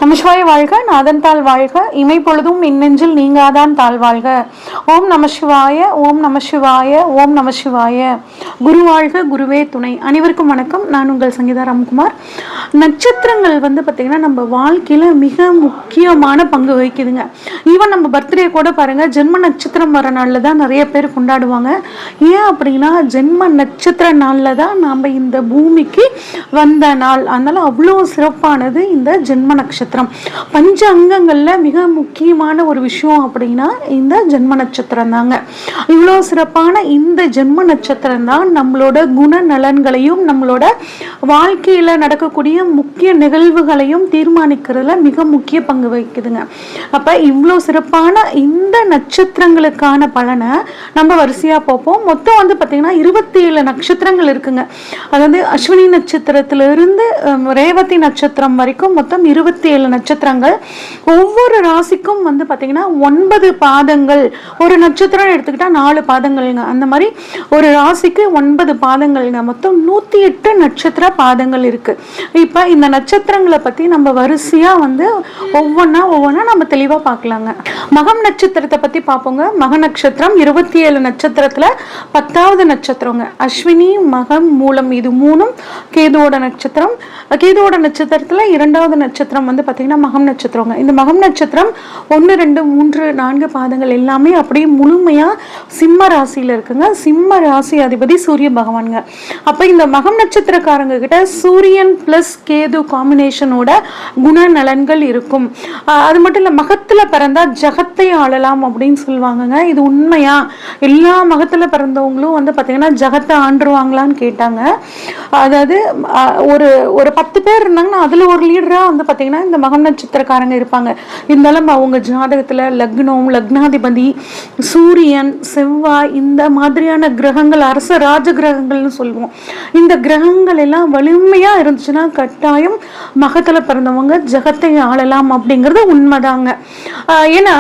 நமசிவாய வாழ்க, நாதன் தாழ் வாழ்க, இமை பொழுதும் இன்னெஞ்சில் நீங்காதான் தாழ் வாழ்க. ஓம் நமசிவாய, ஓம் நமசிவாய, ஓம் நமசிவாய. குரு வாழ்க, குருவே துணை. அனைவருக்கும் வணக்கம். நான் உங்கள் சங்கீதா ராம்குமார். நட்சத்திரங்கள் பார்த்தீங்கன்னா நம்ம வாழ்க்கையில் மிக முக்கியமான பங்கு வகிக்குதுங்க. ஈவன் நம்ம பர்த்டே கூட பாருங்க, ஜென்ம நட்சத்திரம் வர நாளில் தான் நிறைய பேர் கொண்டாடுவாங்க. ஏன் அப்படின்னா, ஜென்ம நட்சத்திர நாளில் தான் நாம் இந்த பூமிக்கு வந்த நாள். அதனால அவ்வளோ சிறப்பானது இந்த ஜென்ம நட்சத்திரம். பஞ்ச அங்கங்கள்ல மிக முக்கியமான ஒரு விஷயம் அப்படின்னா இந்த ஜென்ம நட்சத்திரம் தாங்க. இவ்வளோ சிறப்பான இந்த ஜென்ம நட்சத்திரம் தான் நம்மளோட குணநலன்களையும் நம்மளோட வாழ்க்கையில நடக்கக்கூடிய முக்கிய நிகழ்வுகளையும் தீர்மானிக்கிறதுல மிக முக்கிய பங்கு வகிக்குதுங்க. அப்ப இவ்வளோ சிறப்பான இந்த நட்சத்திரங்களுக்கான பலனை நம்ம வரிசையா பார்ப்போம். மொத்தம் பார்த்தீங்கன்னா 27 நட்சத்திரங்கள் இருக்குங்க. அதாவது அஸ்வினி நட்சத்திரத்திலிருந்து ரேவதி நட்சத்திரம் வரைக்கும் மொத்தம் 27 நட்சத்திரங்கள். ஒவ்வொரு ராசிக்கும் பார்த்தீங்கன்னா 9 பாதங்கள். ஒரு நட்சத்திரம் எடுத்துக்கிட்டா 4 பாதங்கள்ங்க. அந்த மாதிரி ஒரு ராசிக்கு 9 பாதங்கள்ங்க. மொத்தம் 108 நட்சத்திர பாதங்கள் இருக்கு. இப்ப இந்த நட்சத்திரங்களை பத்தி நம்ம வரிசையா ஒவ்வொன்னா நம்ம தெளிவா பார்க்கலாங்க. மகம் நட்சத்திரத்தை பத்தி பார்ப்போங்க. மக நட்சத்திரம் 27 நட்சத்திரத்துல 10வது நட்சத்திரங்க. அஸ்வினி, மகம், மூலம் இது மூணும் கேதுவோட நட்சத்திரம். கேதுவோட நட்சத்திரத்துல 2வது நட்சத்திரம் பார்த்தீங்கன்னா மகம் நட்சத்திரங்க. இந்த மகம் நட்சத்திரம் 1, 2, 3, 4 பாதங்கள் எல்லாமே அப்படியே முழுமையா சிம்ம ராசியில இருக்குங்க. சிம்ம ராசி அதிபதி சூரிய பகவானுங்க. அப்ப இந்த மகம் நட்சத்திரக்காரங்க கிட்ட சூரியன் பிளஸ் கேது காம்பினேஷனோட குணநலன்கள் இருக்கும். அது மட்டும் இல்ல, மகத்துல பிறந்தா ஜகத்தை ஆளலாம் அப்படின்னு சொல்லுவாங்கங்க. இது உண்மையா? எல்லா மகத்துல பிறந்தவங்களும் பார்த்தீங்கன்னா ஜகத்தை ஆண்டுருவாங்களான்னு கேட்டாங்க. அதாவது ஒரு 10 பேர் இருந்தாங்கன்னா அதுல ஒரு லீடரா பார்த்தீங்கன்னா இந்த மகம் நட்சத்திரக்காரங்க இருப்பாங்க. இருந்தாலும் அவங்க ஜாதகத்துல லக்னம், லக்னாதிபதி, சூரியன், செவ்வாய் இந்த மாதிரியான கிரகங்கள், அரச ராஜ கிரகங்கள்னு சொல்லுவோம். இந்த கிரகங்கள் எல்லாம் வலிமையா இருந்துச்சுன்னா கட்டாயம் மகத்துல பிறந்தவங்க ஜகத்தை ஆளலாம் அப்படிங்கிறது உண்மைதாங்க. ஏன்னா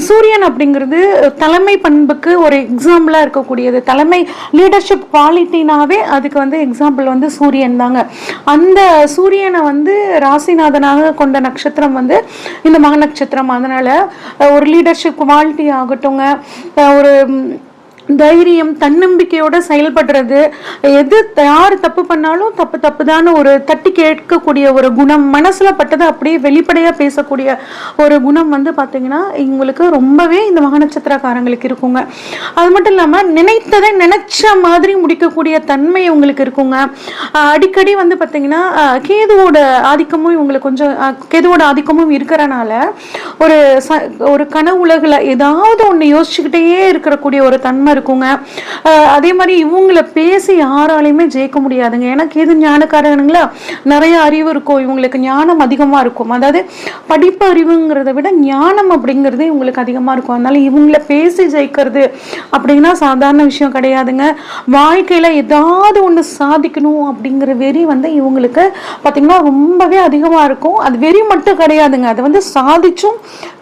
சூரியன் அப்படிங்கிறது தலைமை பண்புக்கு ஒரு எக்ஸாம்பிளா இருக்கக்கூடியது. தலைமை லீடர்ஷிப் குவாலிட்டினாவே அதுக்கு எக்ஸாம்பிள் சூரியன் தாங்க. அந்த சூரியனை ராசிநாதனாக கொண்ட நட்சத்திரம் இந்த மக நட்சத்திரம். அதனால ஒரு லீடர்ஷிப் குவாலிட்டி ஆகட்டுங்க, ஒரு தைரியம், தன்னம்பிக்கையோட செயல்படுறது, யார் தப்பு பண்ணாலும் தப்புதான ஒரு தட்டி கேட்கக்கூடிய ஒரு குணம், மனசுல பட்டது அப்படியே வெளிப்படையா பேசக்கூடிய ஒரு குணம் பார்த்தீங்கன்னா இவங்களுக்கு ரொம்பவே இந்த மக நட்சத்திரக்காரங்களுக்கு இருக்குங்க. அது மட்டும் இல்லாம நினைத்ததை நினைச்ச மாதிரி முடிக்கக்கூடிய தன்மை உங்களுக்கு இருக்குங்க. அடிக்கடி பார்த்தீங்கன்னா கேதுவோட ஆதிக்கமும் இவங்களுக்கு கொஞ்சம் கேதுவோட ஆதிக்கமும் இருக்கிறனால ஒரு கனவுலகில் ஏதாவது ஒன்று யோசிச்சுக்கிட்டே இருக்கக்கூடிய ஒரு தன்மை இருக்குங்க. அதே மாதிரி இவங்களை பேசி யாராலையுமே ஜெயிக்க முடியாதுங்க. ஏன்னா கேது ஞானக்காரனுங்களா, நிறைய அறிவு இருக்கும், இவங்களுக்கு ஞானம் அதிகமா இருக்கும். அதாவது படிப்பு அறிவுங்கிறத விட ஞானம் அப்படிங்கிறது இவங்களுக்கு அதிகமா இருக்கும். அதனால இவங்களை பேசி ஜெயிக்கிறது அப்படின்னா சாதாரண விஷயம் கிடையாதுங்க. வாழ்க்கையில ஏதாவது ஒண்ணு சாதிக்கணும் அப்படிங்கிற வெறி இவங்களுக்கு பார்த்தீங்கன்னா ரொம்பவே அதிகமா இருக்கும். அது வெறி மட்டும் கிடையாதுங்க, அதை சாதிச்சும்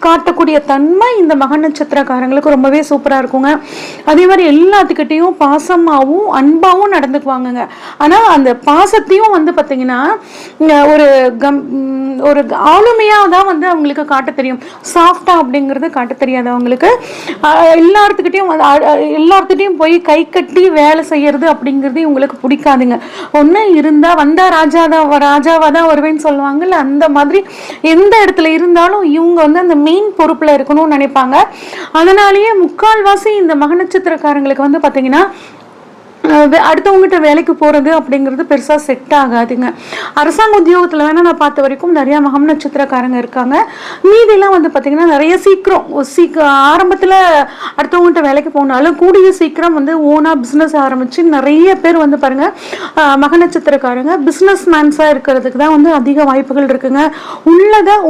காட்டக்கூடிய தன்மை இந்த மக நட்சத்திரக்காரங்களுக்கு ரொம்பவே சூப்பரா இருக்குங்க. அதே மாதிரி எல்லாத்துக்கிட்டையும் பாசமாகவும் அன்பாகவும் நடந்துக்குவாங்க. ஆனா அந்த பாசத்தையும் பார்த்தீங்கன்னா ஒரு ஆளுமையா தான் அவங்களுக்கு காட்ட தெரியும். சாஃப்டா அப்படிங்கிறது காட்ட தெரியாது அவங்களுக்கு. எல்லாத்துக்கிட்டையும் போய் கை கட்டி வேலை செய்யறது அப்படிங்கிறது இவங்களுக்கு பிடிக்காதுங்க. ஒண்ணு இருந்தா வந்தா ராஜாவா தான் வருவேன்னு சொல்லுவாங்கல்ல, அந்த மாதிரி எந்த இடத்துல இருந்தாலும் இவங்க அந்த மெயின் பொறுப்புல இருக்கணும்னு நினைப்பாங்க. அதனாலேயே முக்கால்வாசி இந்த மக நட்சத்திரக்காரங்களுக்கு பார்த்தீங்கன்னா அடுத்தவங்ககிட்ட வேலைக்கு போறது அப்படிங்கிறது பெருசா செட் ஆகாதுங்க. அரசாங்க உத்தியோகத்துல வேணா நான் பார்த்த வரைக்கும் நிறைய மகம் நட்சத்திரக்காரங்க இருக்காங்க. மீதியெல்லாம் பார்த்தீங்கன்னா நிறைய சீக்கிரம் ஆரம்பத்துல அடுத்தவங்ககிட்ட வேலைக்கு போனாலும் கூடிய சீக்கிரம் ஓனா பிசினஸ் ஆரம்பிச்சு நிறைய பேர் பாருங்க மக நட்சத்திரக்காரங்க பிசினஸ் மேன்ஸா இருக்கிறதுக்கு தான் அதிக வாய்ப்புகள் இருக்குங்க.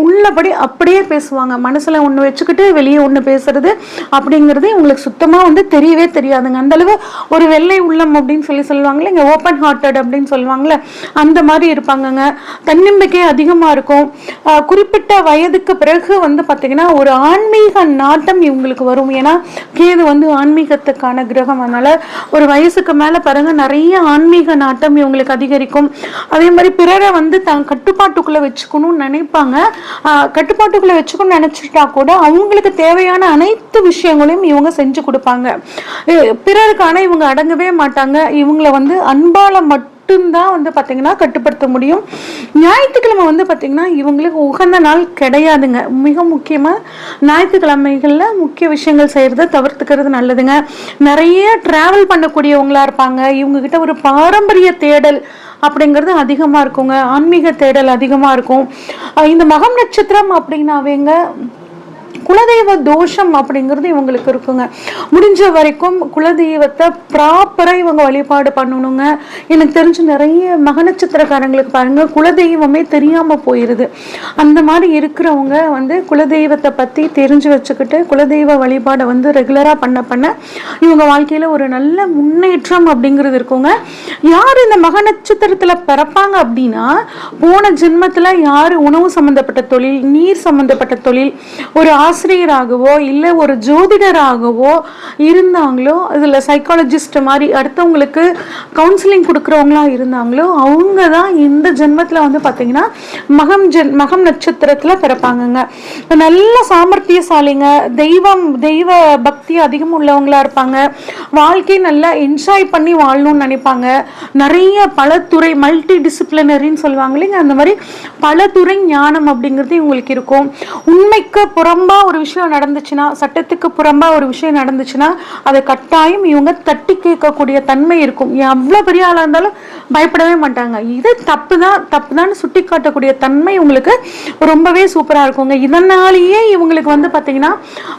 உள்ளபடி அப்படியே பேசுவாங்க. மனசுல ஒண்ணு வச்சுக்கிட்டு வெளியே ஒண்ணு பேசுறது அப்படிங்கிறது இவங்களுக்கு சுத்தமா தெரியவே தெரியாதுங்க. அந்த அளவு ஒரு வெள்ளை உள்ள உள்ளம் அப்படின்னு சொல்லுவாங்களே, இங்கே ஓப்பன் ஹார்ட்டட் அப்படின்னு சொல்லுவாங்களே, அந்த மாதிரி இருப்பாங்கங்க. தன்னம்பிக்கை அதிகமாக இருக்கும். குறிப்பிட்ட வயதுக்கு பிறகு வந்து பார்த்தீங்கன்னா ஒரு ஆன்மீக நாட்டம் இவங்களுக்கு வரும். ஏன்னா கேது வந்து ஆன்மீகத்துக்கான கிரகம். அதனால ஒரு வயசுக்கு மேலே பாருங்க நிறைய ஆன்மீக நாட்டம் இவங்களுக்கு அதிகரிக்கும். அதே மாதிரி பிறரை வந்து தான் கட்டுப்பாட்டுக்குள்ளே வச்சுக்கணும்னு நினைப்பாங்க. கட்டுப்பாட்டுக்குள்ளே வச்சுக்கணும்னு நினச்சிட்டா கூட அவங்களுக்கு தேவையான அனைத்து விஷயங்களையும் இவங்க செஞ்சு கொடுப்பாங்க. பிறருக்கான இவங்க அடங்கவே மாட்டாங்க. இவங்களை வந்து அன்பால மட்டும்தான் வந்து பார்த்தீங்கன்னா கட்டுப்படுத்த முடியும். ஞாயிற்றுக்கிழமை வந்து பார்த்தீங்கன்னா இவங்களுக்கு உகந்த நாள் கிடையாதுங்க. மிக முக்கியமாக ஞாயிற்றுக்கிழமைகளில் முக்கிய விஷயங்கள் செய்கிறத தவிர்த்துக்கிறது நல்லதுங்க. நிறைய டிராவல் பண்ணக்கூடியவங்களா இருப்பாங்க. இவங்ககிட்ட ஒரு பாரம்பரிய தேடல் அப்படிங்கிறது அதிகமாக இருக்குங்க. ஆன்மீக தேடல் அதிகமாக இருக்கும். இந்த மகம் நட்சத்திரம் அப்படின்னாவேங்க குலதெய்வ தோஷம் அப்படிங்கிறது இவங்களுக்கு இருக்குங்க. முடிஞ்ச வரைக்கும் குலதெய்வத்தை ப்ராப்பராக இவங்க வழிபாடு பண்ணணுங்க. எனக்கு தெரிஞ்சு நிறைய மக நட்சத்திரக்காரங்களுக்கு பாருங்க குலதெய்வமே தெரியாமல் போயிடுது. அந்த மாதிரி இருக்கிறவங்க வந்து குலதெய்வத்தை பற்றி தெரிஞ்சு வச்சுக்கிட்டு குலதெய்வ வழிபாடை வந்து ரெகுலராக பண்ண இவங்க வாழ்க்கையில் ஒரு நல்ல முன்னேற்றம் அப்படிங்கிறது இருக்குங்க. யார் இந்த மக நட்சத்திரத்தில் பிறப்பாங்க அப்படின்னா, போன ஜென்மத்தில் யார் உணவு சம்மந்தப்பட்ட தொழில், நீர் சம்மந்தப்பட்ட தொழில், ஒரு ஆசிரியராகவோ இல்லை ஒரு ஜோதிடராகவோ இருந்தாங்களோ, இதில் சைக்காலஜிஸ்ட் மாதிரி அடுத்தவங்களுக்கு கவுன்சிலிங் கொடுக்குறவங்களா இருந்தாங்களோ, அவங்க தான் இந்த ஜென்மத்தில் வந்து பார்த்தீங்கன்னா மகம் நட்சத்திரத்தில் பிறப்பாங்கங்க. நல்ல சாமர்த்தியசாலிங்க. தெய்வ பக்தி அதிகம் உள்ளவங்களா இருப்பாங்க. வாழ்க்கை நல்லா என்ஜாய் பண்ணி வாழணும்னு நினைப்பாங்க. நிறைய பல துறை மல்டி டிசிப்ளினரின்னு சொல்லுவாங்க இல்லைங்க, அந்த மாதிரி பல துறை ஞானம் அப்படிங்கிறது இவங்களுக்கு இருக்கும். உண்மைக்கு புறம்பா ஒரு விஷயம் நடந்துச்சுன்னா, சட்டத்துக்கு புறம்பா ஒரு விஷயம் நடந்துச்சுன்னா அதை கட்டாயம் இவங்க தட்டி கேட்கக்கூடிய தன்மை இருக்கும். எவ்வளோ பெரிய ஆளாக இருந்தாலும் பயப்படவே மாட்டாங்க. இது தப்புதான் சுட்டி காட்டக்கூடிய தன்மை உங்களுக்கு ரொம்பவே சூப்பராக இருக்குங்க. இதனாலேயே இவங்களுக்கு வந்து பார்த்தீங்கன்னா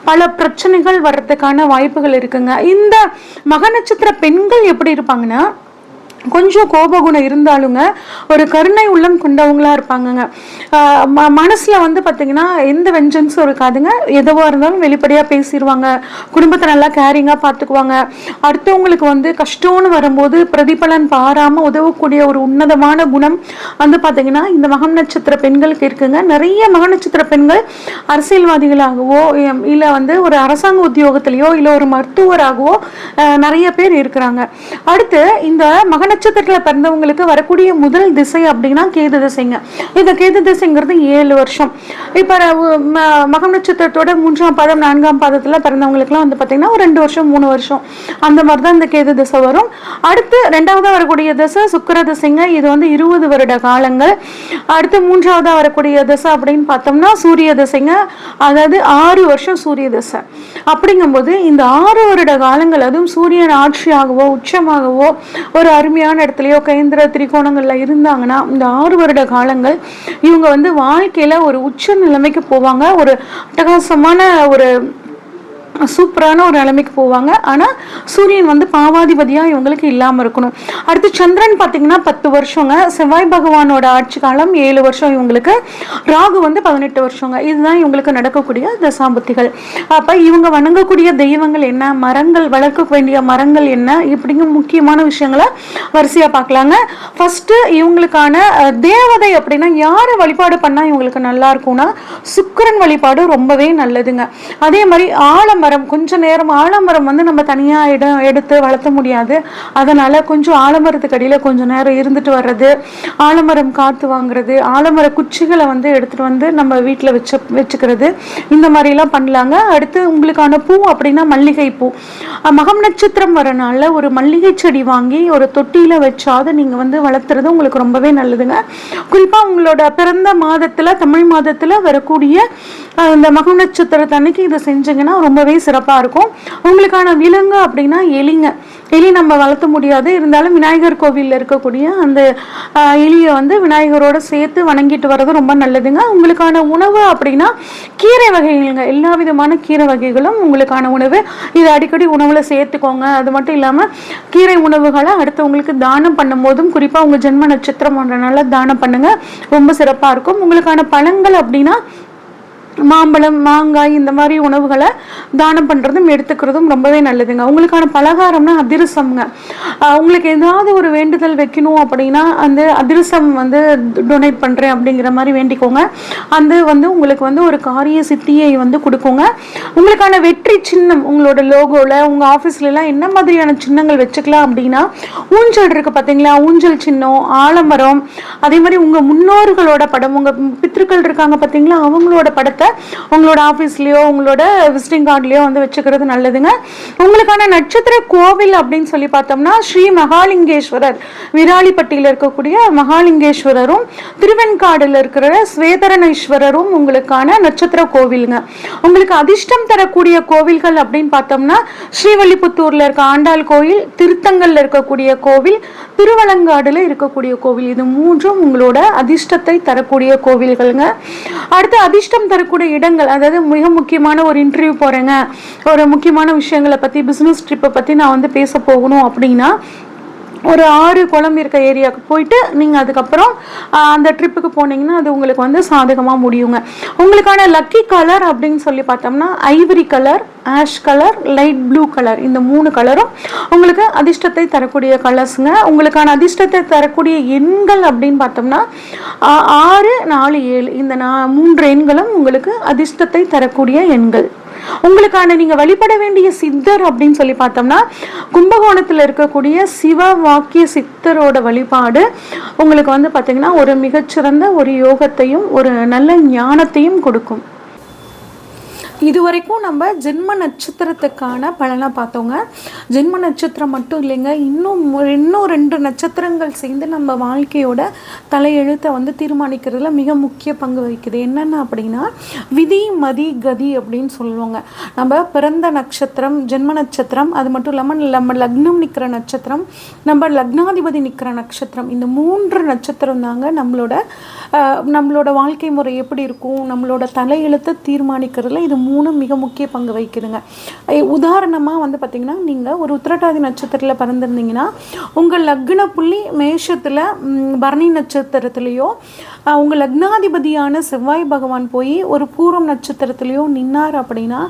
பல பிரச்சனைகள் வர்றதுக்கான வாய்ப்புகள் இருக்குங்க. இந்த மக நட்சத்திர பெண்கள் எப்படி இருப்பாங்கன்னா, கொஞ்சம் கோபகுணம் இருந்தாலுங்க ஒரு கருணை உள்ளம் கொண்டவங்களா இருப்பாங்கங்க. மனசுல வந்து பார்த்தீங்கன்னா எந்த வெஞ்சன்ஸும் இருக்காதுங்க. எதுவாக இருந்தாலும் வெளிப்படையாக பேசிடுவாங்க. குடும்பத்தை நல்லா கேரிங்காக பார்த்துக்குவாங்க. அடுத்தவங்களுக்கு வந்து கஷ்டம்னு வரும்போது பிரதிபலன் பாராமல் உதவக்கூடிய ஒரு உன்னதமான குணம் வந்து பார்த்தீங்கன்னா இந்த மகம் நட்சத்திர பெண்களுக்கு இருக்குங்க. நிறைய மக நட்சத்திர பெண்கள் அரசியல்வாதிகளாகவோ இல்லை வந்து ஒரு அரசாங்க உத்தியோகத்திலேயோ இல்லை ஒரு மருத்துவராகவோ நிறைய பேர் இருக்கிறாங்க. அடுத்து இந்த மக நட்சத்திரத்தில் பிறந்தவங்களுக்கு வரக்கூடிய முதல் திசை அப்படின்னா கேது திசைங்க. இந்த கேது திசைங்கிறது 7 வருஷம். இப்போ மகம் நட்சத்திரத்தோட 3ஆம் பாதம் 4ஆம் பாதத்தில் பிறந்தவங்களுக்குலாம் வந்து பார்த்தீங்கன்னா ஒரு 2 வருஷம் 3 வருஷம் அந்த மாதிரி தான் இந்த கேது திசை வரும். அடுத்து 2ஆவதாக வரக்கூடிய திசை சுக்கிர திசைங்க. இது வந்து 20 வருட காலங்கள். அடுத்து 3ஆவதாக வரக்கூடிய திசை அப்படின்னு பார்த்தோம்னா சூரிய திசைங்க. அதாவது 6 வருஷம் சூரிய திசை. அப்படிங்கும்போது இந்த 6 வருட காலங்கள் அதுவும் சூரியன் ஆட்சியாகவோ உச்சமாகவோ ஒரு அருமையான இடத்துலயோ கேந்திர திரிகோணங்கள்ல இருந்தாங்கன்னா இந்த 6 வருட காலங்கள் இவங்க வந்து வாழ்க்கையில ஒரு உச்ச நிலைமைக்கு போவாங்க. ஒரு அட்டகாசமான ஒரு சூப்பரான ஒரு நிலைமைக்கு போவாங்க. ஆனால் சூரியன் வந்து பாவாதிபதியாக இவங்களுக்கு இல்லாமல் இருக்கணும். அடுத்து சந்திரன் பார்த்தீங்கன்னா 10 வருஷங்க. செவ்வாய் பகவானோட ஆட்சி காலம் 7 வருஷம் இவங்களுக்கு. ராகு வந்து 18 வருஷங்க. இதுதான் இவங்களுக்கு நடக்கக்கூடிய தசாபுத்திகள். அப்போ இவங்க வணங்கக்கூடிய தெய்வங்கள் என்ன, மரங்கள் வளர்க்க வேண்டிய மரங்கள் என்ன, இப்படிங்க முக்கியமான விஷயங்களை வரிசையாக பார்க்கலாங்க. ஃபர்ஸ்ட் இவங்களுக்கான தேவதை அப்படின்னா யாரை வழிபாடு பண்ணால் இவங்களுக்கு நல்லா இருக்கும்னா சுக்கிரன் வழிபாடு ரொம்பவே நல்லதுங்க. அதே மாதிரி ஆலமரம், கொஞ்ச நேரம் ஆலமரம் வந்து நம்ம தனியாக எடுத்து வளர்த்த முடியாது. அதனால கொஞ்சம் ஆலமரத்துக்கு அடியில் கொஞ்சம் நேரம் இருந்துட்டு வர்றது, ஆலமரம் காற்று வாங்குறது, ஆலமர குச்சிகளை வந்து எடுத்துட்டு வந்து நம்ம வீட்டில் வச்சுக்கிறது, இந்த மாதிரிலாம் பண்ணலாங்க. அடுத்து உங்களுக்கான பூ அப்படின்னா மல்லிகை பூ. மகம் நட்சத்திரம் வரனால ஒரு மல்லிகை செடி வாங்கி ஒரு தொட்டியில் வச்சாது நீங்கள் வந்து வளர்த்துறது உங்களுக்கு ரொம்பவே நல்லதுங்க. குறிப்பாக உங்களோட பிறந்த மாதத்தில் தமிழ் மாதத்தில் வரக்கூடிய இந்த மகம் நட்சத்திரத்தன்னைக்கு இதை செஞ்சீங்கன்னா ரொம்பவே சிறப்பாக இருக்கும். உங்களுக்கான விலங்கு அப்படின்னா எலிங்க. எலி நம்ம வளர்த்த முடியாது, இருந்தாலும் விநாயகர் கோவிலில் இருக்கக்கூடிய அந்த எலியை வந்து விநாயகரோட சேர்த்து வணங்கிட்டு வர்றது ரொம்ப நல்லதுங்க. உங்களுக்கான உணவு அப்படின்னா கீரை வகைகளுங்க. எல்லா விதமான கீரை வகைகளும் உங்களுக்கான உணவு. இது அடிக்கடி உணவில் சேர்த்துக்கோங்க. அது மட்டும் இல்லாமல் கீரை உணவுகளை அடுத்தவங்களுக்கு தானம் பண்ணும் போதும் குறிப்பாக உங்கள் ஜென்ம நட்சத்திரம் ஒன்றனால தானம் பண்ணுங்க, ரொம்ப சிறப்பாக இருக்கும். உங்களுக்கான பழங்கள் அப்படின்னா மாம்பழம், மாங்காய் இந்த மாதிரி உணவுகளை தானம் பண்ணுறதும் எடுத்துக்கிறதும் ரொம்பவே நல்லதுங்க. உங்களுக்கான பலகாரம்னா அதிரசம்ங்க. உங்களுக்கு ஏதாவது ஒரு வேண்டுதல் வைக்கணும் அப்படின்னா அந்த அதிரசம் வந்து டொனேட் பண்ணுறேன் அப்படிங்கிற மாதிரி வேண்டிக்கோங்க. அது வந்து உங்களுக்கு வந்து ஒரு காரிய சித்தியை வந்து கொடுக்குங்க. உங்களுக்கான வெற்றி சின்னம் உங்களோட லோகோவில் உங்கள் ஆஃபீஸ்லலாம் என்ன மாதிரியான சின்னங்கள் வச்சுக்கலாம் அப்படின்னா, ஊஞ்சல் இருக்குது பார்த்தீங்களா, ஊஞ்சல் சின்னம், ஆலமரம், அதே மாதிரி உங்கள் முன்னோர்களோட படம், உங்கள் பித்ருக்கள் இருக்காங்க பார்த்தீங்களா, அவங்களோட படத்தை உங்களோட ஆஃபீஸ்லேயோ உங்களோட விசிட்டிங் கார்ட்லேயோ வந்து வச்சுக்கிறது நல்லதுங்க. உங்களுக்கான நட்சத்திர கோவில் அப்படின்னு சொல்லி பார்த்தோம்னா ஸ்ரீ மகாலிங்கேஸ்வரர், விராலிப்பட்டியில் இருக்கக்கூடிய மகாலிங்கேஸ்வரரும் திருவெண்காடில் இருக்கிற ஸ்வேதரணேஸ்வரரும் உங்களுக்கான நட்சத்திர கோவிலுங்க. உங்களுக்கு அதிர்ஷ்டம் தரக்கூடிய கோவில்கள் அப்படின்னு பார்த்தோம்னா ஸ்ரீவல்லிபுத்தூர்ல இருக்க ஆண்டாள் கோயில், திருத்தங்கல்ல இருக்கக்கூடிய கோவில், திருவலங்காடுல இருக்கக்கூடிய கோவில், இது மூன்றும் உங்களோட அதிர்ஷ்டத்தை தரக்கூடிய கோவில்களுங்க. அடுத்து அதிர்ஷ்டம் தரக்கூடிய இடங்கள், அதாவது மிக முக்கியமான ஒரு இன்டர்வியூ போறேங்க, ஒரு முக்கியமான விஷயங்களை பத்தி, பிசினஸ் ட்ரிப்பை பத்தி நான் வந்து பேச போகணும் அப்படின்னா ஒரு 6 குளம் இருக்க ஏரியாவுக்கு போயிட்டு நீங்கள் அதுக்கப்புறம் அந்த ட்ரிப்புக்கு போனீங்கன்னா அது உங்களுக்கு வந்து சாதகமாக முடியுங்க. உங்களுக்கான லக்கி கலர் அப்படின்னு சொல்லி பார்த்தோம்னா Ivory colour, ash colour, light blue colour, இந்த 3 கலரும் உங்களுக்கு அதிர்ஷ்டத்தை தரக்கூடிய கலர்ஸுங்க. உங்களுக்கான அதிர்ஷ்டத்தை தரக்கூடிய எண்கள் அப்படின்னு பார்த்தோம்னா 6, 4, 7, இந்த 3 எண்களும் உங்களுக்கு அதிர்ஷ்டத்தை தரக்கூடிய எண்கள். உங்களுக்கான நீங்க வழிபட வேண்டிய சித்தர் அப்படின்னு சொல்லி பார்த்தோம்னா கும்பகோணத்தில் இருக்கக்கூடிய சிவ வாக்கிய சித்தரோட வழிபாடு உங்களுக்கு வந்து பார்த்தீங்கன்னா ஒரு மிகச்சிறந்த ஒரு யோகத்தையும் ஒரு நல்ல ஞானத்தையும் கொடுக்கும். இதுவரைக்கும் நம்ம ஜென்ம நட்சத்திரத்துக்கான பலனை பார்த்தோங்க. ஜென்ம நட்சத்திரம் மட்டும் இல்லைங்க, இன்னும் 2 நட்சத்திரங்கள் சேர்ந்து நம்ம வாழ்க்கையோட தலையெழுத்தை வந்து தீர்மானிக்கிறதுல மிக முக்கிய பங்கு வகிக்குது. என்னென்ன அப்படின்னா விதி, மதி, கதி அப்படின்னு சொல்லுவாங்க. நம்ம பிறந்த நட்சத்திரம், ஜென்ம நட்சத்திரம், அது மட்டும் இல்லாமல் நம்ம லக்னம் நிற்கிற நட்சத்திரம், நம்ம லக்னாதிபதி நிற்கிற நட்சத்திரம், இந்த 3 நட்சத்திரம் தாங்க நம்மளோட வாழ்க்கை முறை எப்படி இருக்கும், நம்மளோட தலையெழுத்தை தீர்மானிக்கிறதுல இது 3 மிக முக்கிய பங்கு வகிக்குதுங்க. உதாரணமாக வந்து பார்த்திங்கன்னா நீங்கள் ஒரு உத்திரட்டாதி நட்சத்திரத்தில் பிறந்திருந்தீங்கன்னா உங்கள் லக்ன புள்ளி மேஷத்தில் பரணி நட்சத்திரத்துலேயோ உங்கள் லக்னாதிபதியான செவ்வாய் பகவான் போய் ஒரு பூரம் நட்சத்திரத்துலேயோ நின்னார் அப்படின்னா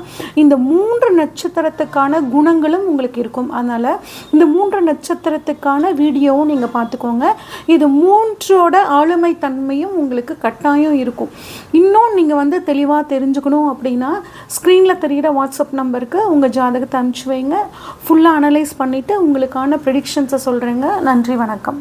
இந்த 3 நட்சத்திரத்துக்கான குணங்களும் உங்களுக்கு இருக்கும். அதனால் இந்த 3 நட்சத்திரத்துக்கான வீடியோவும் நீங்கள் பார்த்துக்கோங்க. இது 3ஓட ஆளுமை தன்மையும் உங்களுக்கு கட்டாயம் இருக்கும். இன்னும் நீங்கள் வந்து தெளிவாக தெரிஞ்சுக்கணும் அப்படின்னா ஸ்க்ரீனில் தெரிகிற வாட்ஸ்அப் நம்பருக்கு உங்கள் ஜாதகத்தை அனுப்பிச்சி வைங்க. ஃபுல்லாக அனலைஸ் பண்ணிவிட்டு உங்களுக்கான ப்ரெடிக்ஷன்ஸை சொல்கிறேங்க. நன்றி, வணக்கம்.